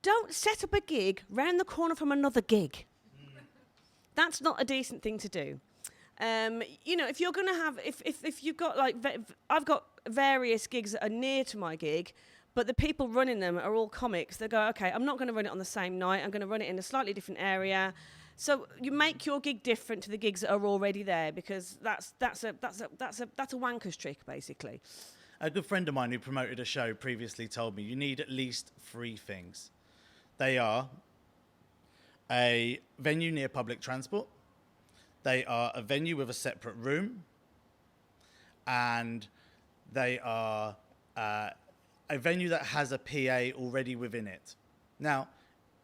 don't set up a gig round the corner from another gig. That's not a decent thing to do. If you're going to have, if you've got I've got various gigs that are near to my gig, but the people running them are all comics. They go, okay, I'm not going to run it on the same night. I'm going to run it in a slightly different area. So you make your gig different to the gigs that are already there, because that's a wanker's trick, basically. A good friend of mine who promoted a show previously told me you need at least 3 things. They are a venue near public transport, they are a venue with a separate room, and they are a venue that has a PA already within it. Now,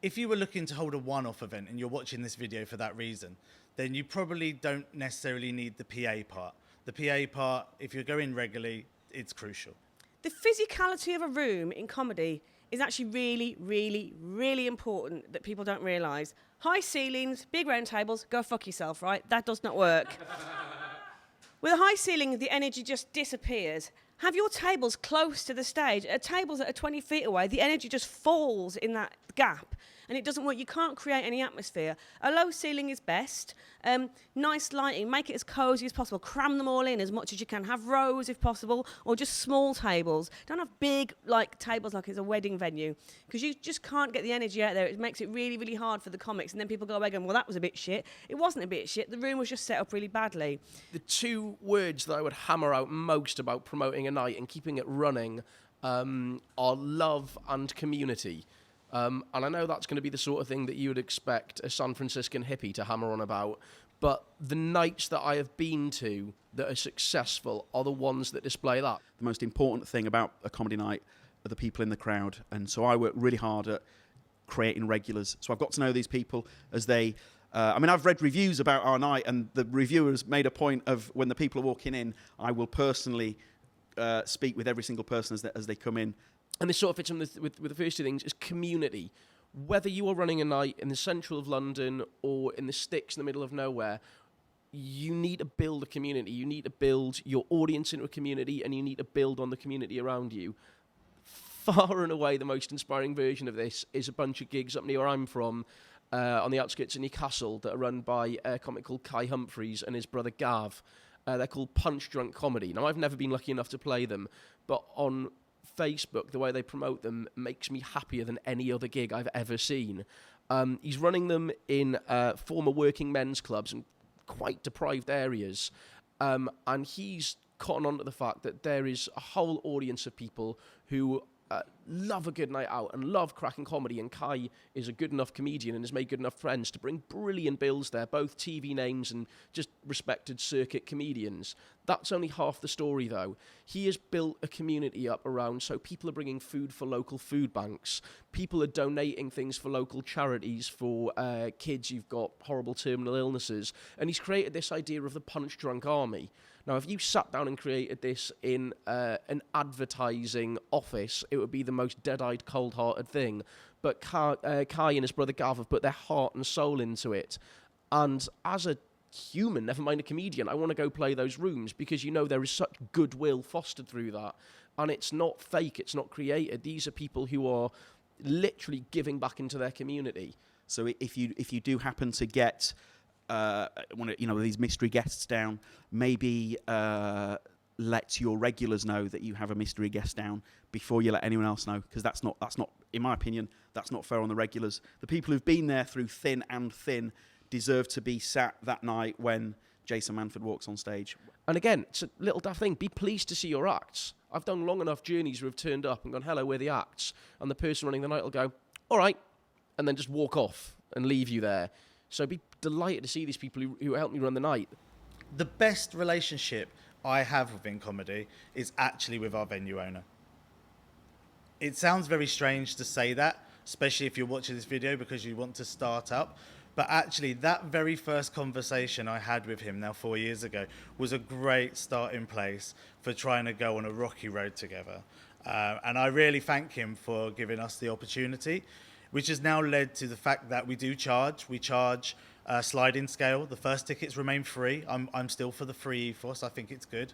if you were looking to hold a one-off event and you're watching this video for that reason, then you probably don't necessarily need the PA part. The PA part, if you're going regularly, it's crucial. The physicality of a room in comedy is actually really, really, really important that people don't realise. High ceilings, big round tables, go fuck yourself, right? That does not work. With a high ceiling, the energy just disappears. Have your tables close to the stage. Tables that are 20 feet away, the energy just falls in that gap, and it doesn't work. You can't create any atmosphere. A low ceiling is best. Nice lighting, make it as cosy as possible. Cram them all in as much as you can. Have rows if possible, or just small tables. Don't have big tables like it's a wedding venue, because you just can't get the energy out there. It makes it really, really hard for the comics, and then people go away going, well, that was a bit shit. It wasn't a bit shit. The room was just set up really badly. The 2 words that I would hammer out most about promoting a night and keeping it running are love and community. And I know that's going to be the sort of thing that you would expect a San Franciscan hippie to hammer on about, but the nights that I have been to that are successful are the ones that display that. The most important thing about a comedy night are the people in the crowd, and so I work really hard at creating regulars. So I've got to know these people as they... I've read reviews about our night, and the reviewers made a point of when the people are walking in, I will personally speak with every single person as they come in. And this sort of fits in with the first 2 things, is community. Whether you are running a night in the central of London or in the sticks in the middle of nowhere, you need to build a community. You need to build your audience into a community, and you need to build on the community around you. Far and away the most inspiring version of this is a bunch of gigs up near where I'm from, on the outskirts of Newcastle, that are run by a comic called Kai Humphreys and his brother Gav. They're called Punch Drunk Comedy. Now, I've never been lucky enough to play them, but on Facebook, the way they promote them makes me happier than any other gig I've ever seen. He's running them in former working men's clubs and quite deprived areas, and he's cotton on to the fact that there is a whole audience of people who love a good night out and love cracking comedy, and Kai is a good enough comedian and has made good enough friends to bring brilliant bills there, both TV names and just respected circuit comedians. That's only half the story, though. He has built a community up around, so people are bringing food for local food banks. People are donating things for local charities for kids who've got horrible terminal illnesses. And he's created this idea of the Punch Drunk Army. Now, if you sat down and created this in an advertising office, it would be the most dead-eyed, cold-hearted thing. But Kai and his brother Gav have put their heart and soul into it. And as a human, never mind a comedian, I want to go play those rooms, because you know there is such goodwill fostered through that. And it's not fake, it's not created. These are people who are literally giving back into their community. So if you do happen to get these mystery guests down, maybe let your regulars know that you have a mystery guest down before you let anyone else know, because that's not, in my opinion, that's not fair on the regulars. The people who've been there through thin and thin deserve to be sat that night when Jason Manford walks on stage. And again, it's a little daft thing. Be pleased to see your acts. I've done long enough journeys where I've turned up and gone, hello, we're the acts. And the person running the night will go, all right, and then just walk off and leave you there. So be delighted to see these people who helped me run the night. The best relationship I have within comedy is actually with our venue owner. It sounds very strange to say that, especially if you're watching this video because you want to start up. But actually, that very first conversation I had with him now 4 years ago was a great starting place for trying to go on a rocky road together. And I really thank him for giving us the opportunity, which has now led to the fact that we do charge. We charge a sliding scale. The first tickets remain free. I'm still for the free ethos. I think it's good.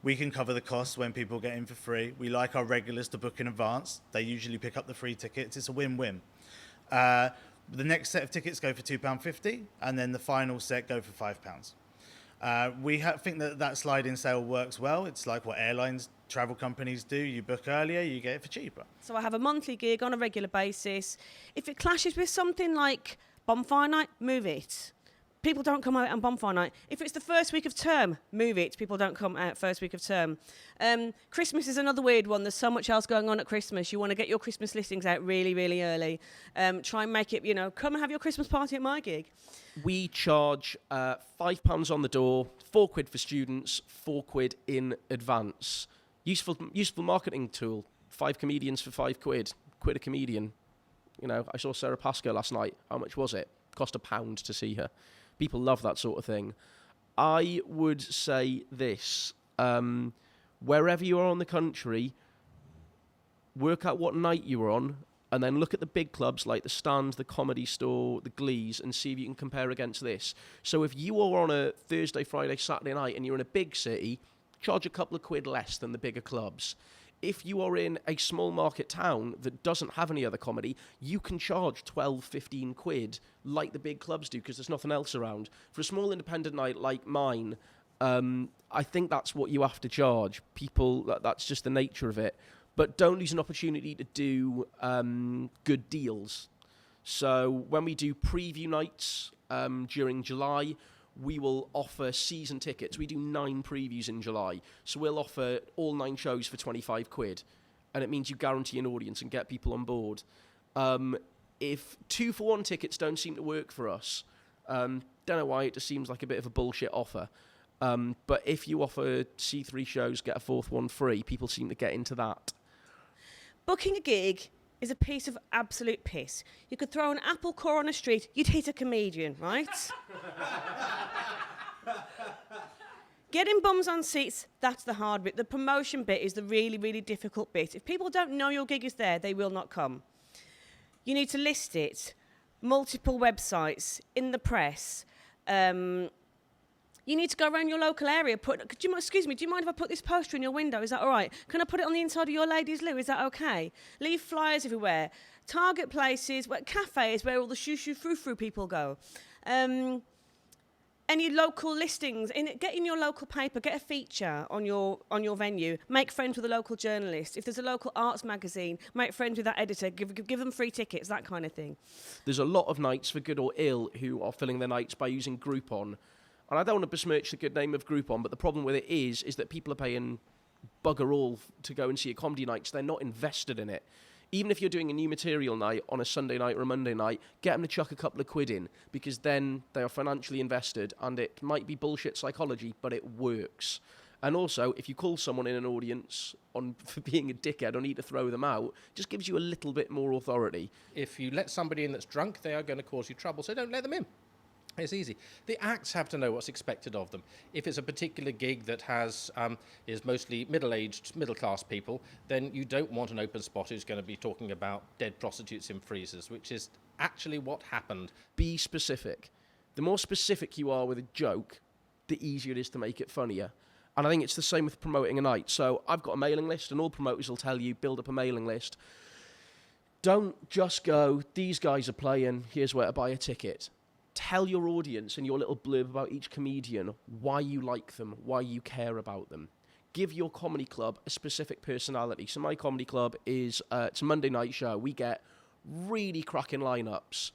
We can cover the costs when people get in for free. We like our regulars to book in advance. They usually pick up the free tickets. It's a win-win. The next set of tickets go for £2.50, and then the final set go for £5. We think that sliding sale works well. It's like what airlines, travel companies do. You book earlier, you get it for cheaper. So I have a monthly gig on a regular basis. If it clashes with something like bonfire night, move it. People don't come out on bonfire night. If it's the first week of term, move it. People don't come out first week of term. Christmas is another weird one. There's so much else going on at Christmas. You want to get your Christmas listings out really, really early. Try and make it, come and have your Christmas party at my gig. We charge £5 on the door, £4 for students, £4 in advance. Useful marketing tool. 5 comedians for £5, quid a comedian. I saw Sara Pascoe last night. How much was it? Cost £1 to see her. People love that sort of thing. I would say this. Wherever you are in the country, work out what night you're on, and then look at the big clubs like the Stand, the Comedy Store, the Glees, and see if you can compare against this. So if you are on a Thursday, Friday, Saturday night, and you're in a big city, charge a couple of quid less than the bigger clubs. If you are in a small market town that doesn't have any other comedy, you can charge 12, 15 quid like the big clubs do because there's nothing else around. For a small independent night like mine, I think that's what you have to charge. That's just the nature of it. But don't lose an opportunity to do good deals. So when we do preview nights during July, we will offer season tickets. We do 9 previews in July. So we'll offer all 9 shows for 25 quid. And it means you guarantee an audience and get people on board. If 2-for-1 tickets don't seem to work for us, don't know why, it just seems like a bit of a bullshit offer. But if you offer C3 shows, get a 4th one free, people seem to get into that. Booking a gig is a piece of absolute piss. You could throw an apple core on a street, you'd hit a comedian, right? Getting bums on seats, that's the hard bit. The promotion bit is the really, really difficult bit. If people don't know your gig is there, they will not come. You need to list it, multiple websites, in the press. You need to go around your local area. Excuse me, do you mind if I put this poster in your window? Is that all right? Can I put it on the inside of your ladies' loo? Is that okay? Leave flyers everywhere. Target places, cafes where all the shoo-shoo frou-frou people go. Any local listings. Get in your local paper. Get a feature on your venue. Make friends with a local journalist. If there's a local arts magazine, make friends with that editor. Give them free tickets, that kind of thing. There's a lot of nights, for good or ill, who are filling their nights by using Groupon. And I don't want to besmirch the good name of Groupon, but the problem with it is that people are paying bugger all to go and see a comedy night, so they're not invested in it. Even if you're doing a new material night on a Sunday night or a Monday night, get them to chuck a couple of quid in, because then they are financially invested, and it might be bullshit psychology, but it works. And also, if you call someone in an audience for being a dickhead or need to throw them out, it just gives you a little bit more authority. If you let somebody in that's drunk, they are going to cause you trouble, so don't let them in. It's easy. The acts have to know what's expected of them. If it's a particular gig that is mostly middle-aged, middle-class people, then you don't want an open spot who's going to be talking about dead prostitutes in freezers, which is actually what happened. Be specific. The more specific you are with a joke, the easier it is to make it funnier. And I think it's the same with promoting a night. So I've got a mailing list, and all promoters will tell you, build up a mailing list. Don't just go, these guys are playing, here's where to buy a ticket. Tell your audience in your little blurb about each comedian why you like them, why you care about them. Give your comedy club a specific personality. So my comedy club is, it's a Monday night show. We get really cracking lineups,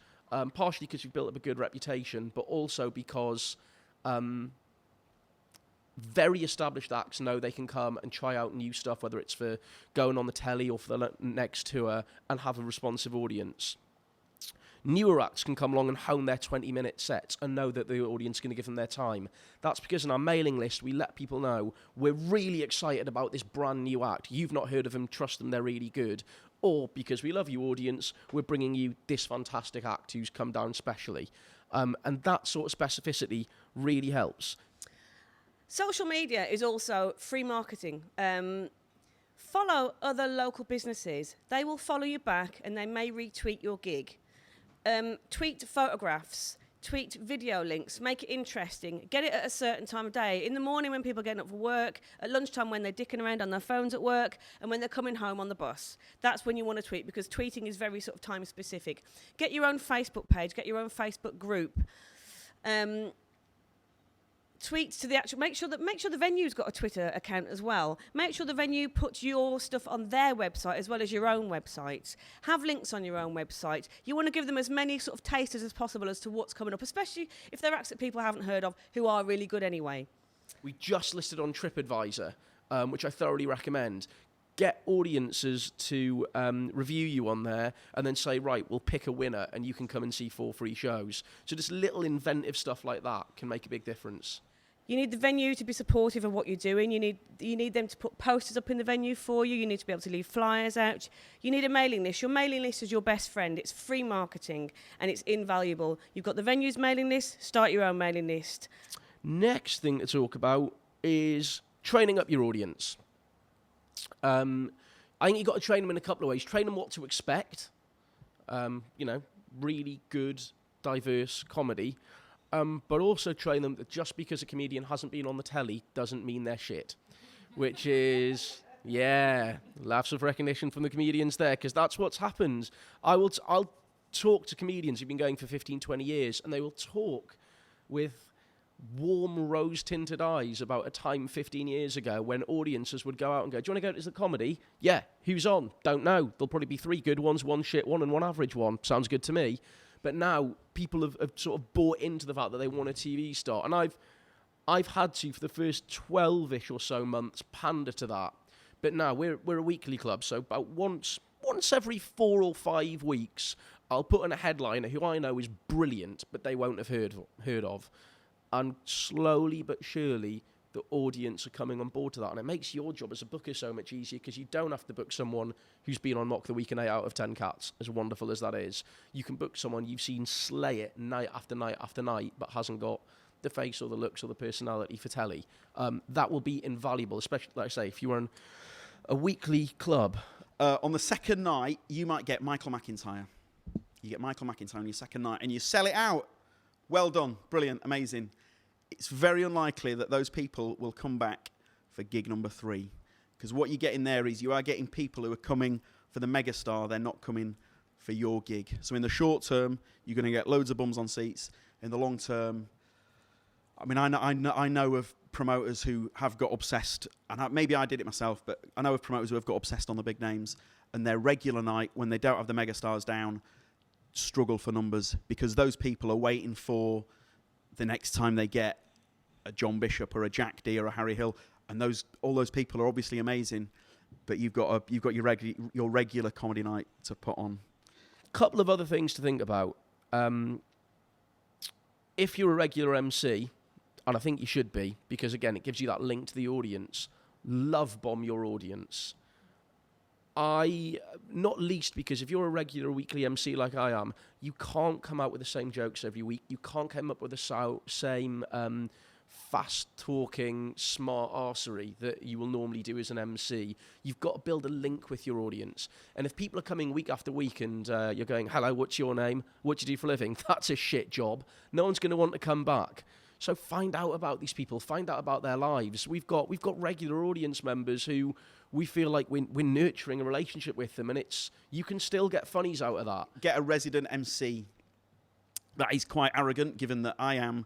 partially because we've built up a good reputation, but also because very established acts know they can come and try out new stuff, whether it's for going on the telly or for the next tour, and have a responsive audience. Newer acts can come along and hone their 20-minute sets and know that the audience is going to give them their time. That's because in our mailing list, we let people know we're really excited about this brand new act. You've not heard of them, trust them, they're really good. Or because we love you, audience, we're bringing you this fantastic act who's come down specially. And that sort of specificity really helps. Social media is also free marketing. Follow other local businesses. They will follow you back and they may retweet your gig. Tweet photographs, tweet video links, make it interesting, get it at a certain time of day. In the morning when people are getting up for work, at lunchtime when they're dicking around on their phones at work, and when they're coming home on the bus. That's when you want to tweet, because tweeting is very sort of time specific. Get your own Facebook page, get your own Facebook group. Tweet to the actual, make sure the venue's got a Twitter account as well. Make sure the venue puts your stuff on their website as well as your own website. Have links on your own website. You want to give them as many sort of tasters as possible as to what's coming up, especially if they're acts that people haven't heard of who are really good anyway. We just listed on TripAdvisor, which I thoroughly recommend. Get audiences to review you on there and then say, right, we'll pick a winner and you can come and see 4 free shows. So just little inventive stuff like that can make a big difference. You need the venue to be supportive of what you're doing. You need them to put posters up in the venue for you. You need to be able to leave flyers out. You need a mailing list. Your mailing list is your best friend. It's free marketing and it's invaluable. You've got the venue's mailing list. Start your own mailing list. Next thing to talk about is training up your audience. I think you've got to train them in a couple of ways. Train them what to expect. Really good, diverse comedy. But also train them that just because a comedian hasn't been on the telly doesn't mean they're shit. Which is, laughs of recognition from the comedians there, because that's what's happened. I'll talk to comedians who've been going for 15, 20 years, and they will talk with warm, rose-tinted eyes about a time 15 years ago when audiences would go out and go, do you want to go to the comedy? Yeah. Who's on? Don't know. There'll probably be 3 good ones, 1 shit one, and 1 average one. Sounds good to me. But now people have sort of bought into the fact that they want a TV star. And I've had to, for the first 12-ish or so months, pander to that. But now we're a weekly club, so about once every 4 or 5 weeks, I'll put in a headliner who I know is brilliant, but they won't have heard of. And slowly but surely, the audience are coming on board to that. And it makes your job as a booker so much easier, because you don't have to book someone who's been on Mock the Week and 8 out of 10 cats, as wonderful as that is. You can book someone you've seen slay it night after night after night, but hasn't got the face or the looks or the personality for telly. That will be invaluable, especially, like I say, if you run a weekly club. On the second night, you might get Michael McIntyre. You get Michael McIntyre on your second night, and you sell it out. Well done. Brilliant. Amazing. It's very unlikely that those people will come back for gig number 3. Because what you get in there is you are getting people who are coming for the megastar. They're not coming for your gig. So in the short term, you're going to get loads of bums on seats. In the long term, I mean, I know of promoters who have got obsessed, and maybe I did it myself, but I know of promoters who have got obsessed on the big names, and their regular night, when they don't have the megastars down, struggle for numbers, because those people are waiting for the next time they get a John Bishop or a Jack D or a Harry Hill, and all those people are obviously amazing, but you've got your regular comedy night to put on. Couple of other things to think about. If you're a regular MC, and I think you should be, because again it gives you that link to the audience, love bomb your audience. Not least because if you're a regular weekly MC like I am, you can't come out with the same jokes every week. You can't come up with the same fast-talking, smart arsery that you will normally do as an MC. You've got to build a link with your audience. And if people are coming week after week and you're going, hello, what's your name? What do you do for a living? That's a shit job. No one's going to want to come back. So find out about these people. Find out about their lives. We've got regular audience members who we feel like we're nurturing a relationship with them, and you can still get funnies out of that. Get a resident MC. That is quite arrogant, given that I am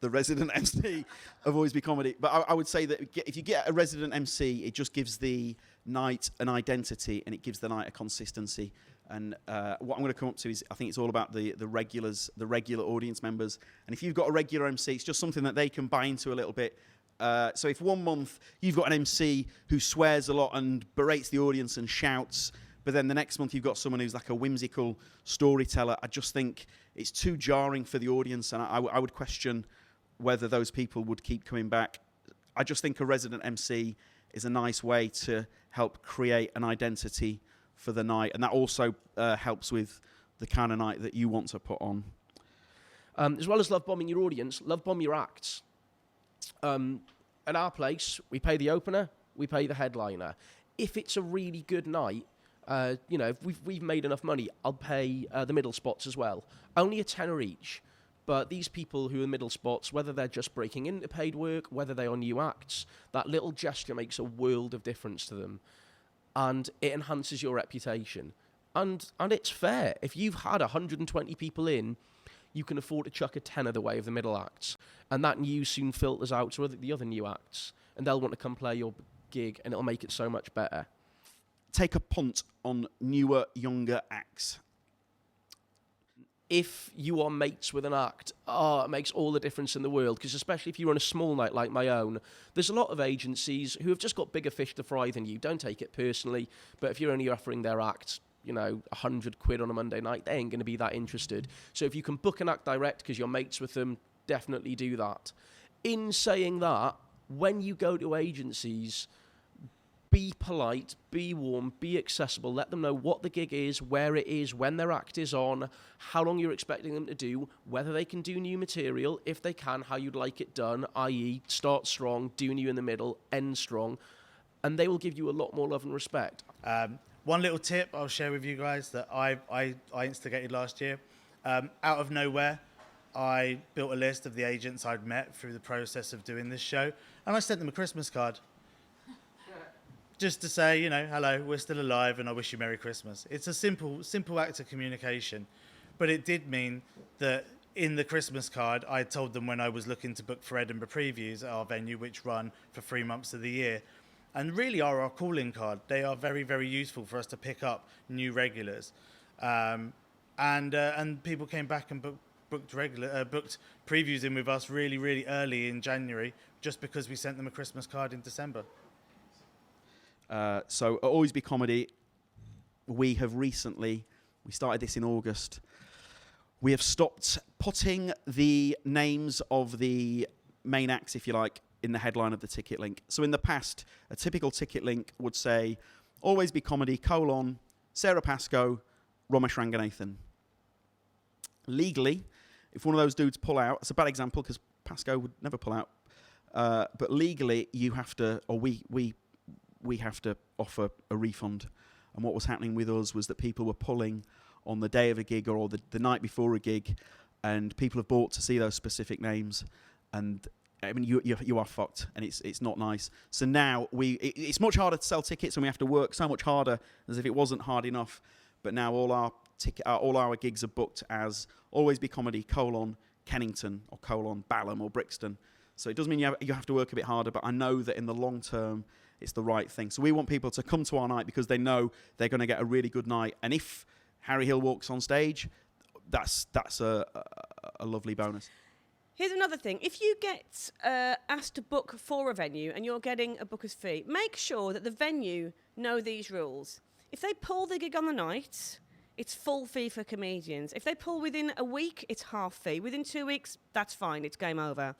the resident MC of Always Be Comedy. But I would say that if you get a resident MC, it just gives the night an identity, and it gives the night a consistency. And what I'm going to come up to is, I think it's all about the regulars, the regular audience members. And if you've got a regular MC, it's just something that they can buy into a little bit. So if one month you've got an MC who swears a lot and berates the audience and shouts, but then the next month you've got someone who's like a whimsical storyteller, I just think it's too jarring for the audience, and I would question whether those people would keep coming back. I just think a resident MC is a nice way to help create an identity for the night, and that also helps with the kind of night that you want to put on. As well as love bombing your audience, love bomb your acts. At our place, we pay the opener, we pay the headliner. If it's a really good night, if we've made enough money, I'll pay the middle spots as well. Only a tenner each. But these people who are middle spots, whether they're just breaking into paid work, whether they are new acts, that little gesture makes a world of difference to them. And it enhances your reputation. And it's fair. If you've had 120 people in, you can afford to chuck a tenner the way of the middle acts. And that news soon filters out to the other new acts. And they'll want to come play your gig, and it'll make it so much better. Take a punt on newer, younger acts. If you are mates with an act, it makes all the difference in the world, because especially if you run a small night like my own, there's a lot of agencies who have just got bigger fish to fry than you. Don't take it personally, but if you're only offering their act, £100 on a Monday night, they ain't going to be that interested. So if you can book an act direct because you're mates with them, definitely do that. In saying that, when you go to agencies, be polite, be warm, be accessible. Let them know what the gig is, where it is, when their act is on, how long you're expecting them to do, whether they can do new material, if they can, how you'd like it done, i.e. start strong, do new in the middle, end strong, and they will give you a lot more love and respect. One little tip I'll share with you guys that I instigated last year. Out of nowhere, I built a list of the agents I'd met through the process of doing this show, and I sent them a Christmas card. Just to say, hello, we're still alive and I wish you Merry Christmas. It's a simple act of communication. But it did mean that in the Christmas card, I told them when I was looking to book for Edinburgh previews at our venue, which run for 3 months of the year, and really are our calling card. They are very, very useful for us to pick up new regulars. And people came back and booked previews in with us really, really early in January, just because we sent them a Christmas card in December. So at Always Be Comedy, we started this in August. We have stopped putting the names of the main acts, if you like, in the headline of the ticket link. So in the past, a typical ticket link would say, Always Be Comedy, Sara Pascoe, Ramesh Ranganathan. Legally, if one of those dudes pull out, it's a bad example because Pascoe would never pull out, but legally you have to, or we have to offer a refund. And what was happening with us was that people were pulling on the day of a gig or the night before a gig, and people have bought to see those specific names, and I mean you are fucked, and it's not nice. So now it's much harder to sell tickets, and we have to work so much harder as if it wasn't hard enough. But now all our gigs are booked as Always Be Comedy, Kennington, or Balham or Brixton. So it does mean you have to work a bit harder, but I know that in the long term, it's the right thing. So we want people to come to our night because they know they're going to get a really good night. And if Harry Hill walks on stage, that's a lovely bonus. Here's another thing. If you get asked to book for a venue and you're getting a booker's fee, make sure that the venue know these rules. If they pull the gig on the night, it's full fee for comedians. If they pull within a week, it's half fee. Within 2 weeks, that's fine. It's game over.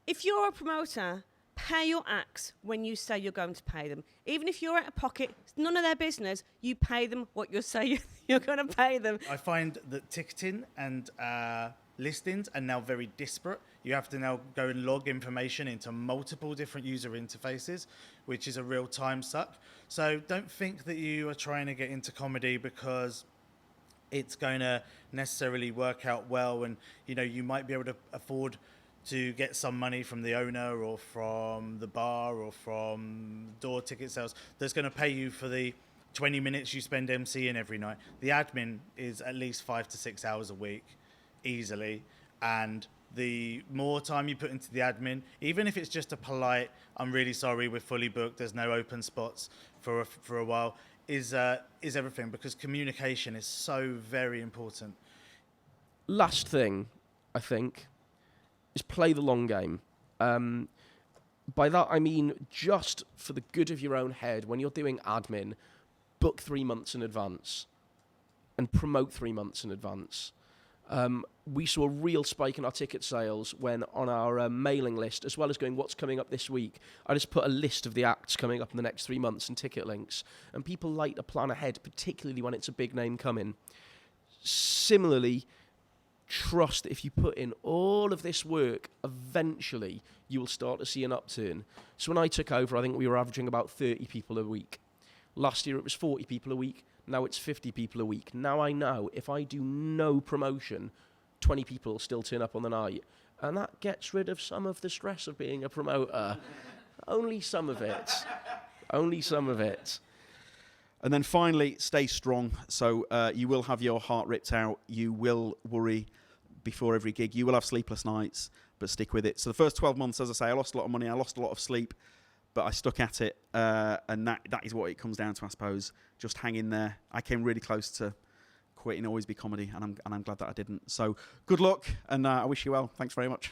If you're a promoter, pay your acts when you say you're going to pay them. Even if you're out of pocket, it's none of their business. You pay them what you say you're going to pay them. I find that ticketing and listings are now very disparate. You have to now go and log information into multiple different user interfaces, which is a real time suck. So don't think that you are trying to get into comedy because it's going to necessarily work out well, and you might be able to afford to get some money from the owner or from the bar or from door ticket sales that's going to pay you for the 20 minutes you spend emceeing every night. The admin is at least 5 to 6 hours a week, easily, and the more time you put into the admin, even if it's just a polite, I'm really sorry, we're fully booked, there's no open spots for a while, is everything, because communication is so very important. Last thing, I think, is play the long game. By that I mean, just for the good of your own head, when you're doing admin, book 3 months in advance and promote 3 months in advance. We saw a real spike in our ticket sales when on our mailing list, as well as going what's coming up this week, I just put a list of the acts coming up in the next 3 months and ticket links. And people like to plan ahead, particularly when it's a big name coming. Similarly, trust that if you put in all of this work, eventually you will start to see an upturn. So when I took over, I think we were averaging about 30 people a week. Last year it was 40 people a week. Now it's 50 people a week. Now I know if I do no promotion, 20 people still turn up on the night. And that gets rid of some of the stress of being a promoter. Only some of it. Only some of it. And then finally, stay strong. So you will have your heart ripped out. You will worry before every gig. You will have sleepless nights, but stick with it. So the first 12 months, as I say, I lost a lot of money. I lost a lot of sleep, but I stuck at it. And that is what it comes down to, I suppose. Just hang in there. I came really close to quitting Always Be Comedy, and I'm glad that I didn't. So good luck, and I wish you well. Thanks very much.